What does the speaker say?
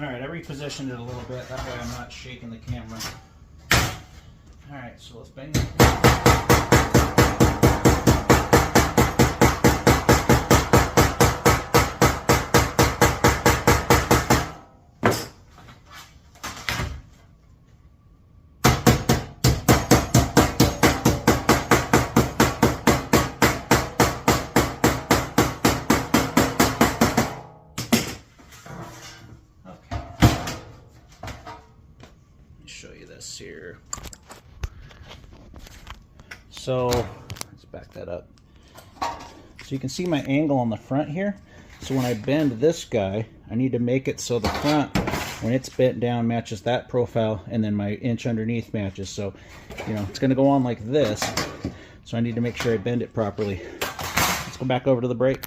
Alright, I repositioned it a little bit, that way I'm not shaking the camera. Alright, so let's bang that. Show you this here. So let's back that up. So you can see my angle on the front here. So when I bend this guy, I need to make it so the front, when it's bent down, matches that profile, and then my inch underneath matches. So, you know, it's going to go on like this. So I need to make sure I bend it properly. Let's go back over to the brake.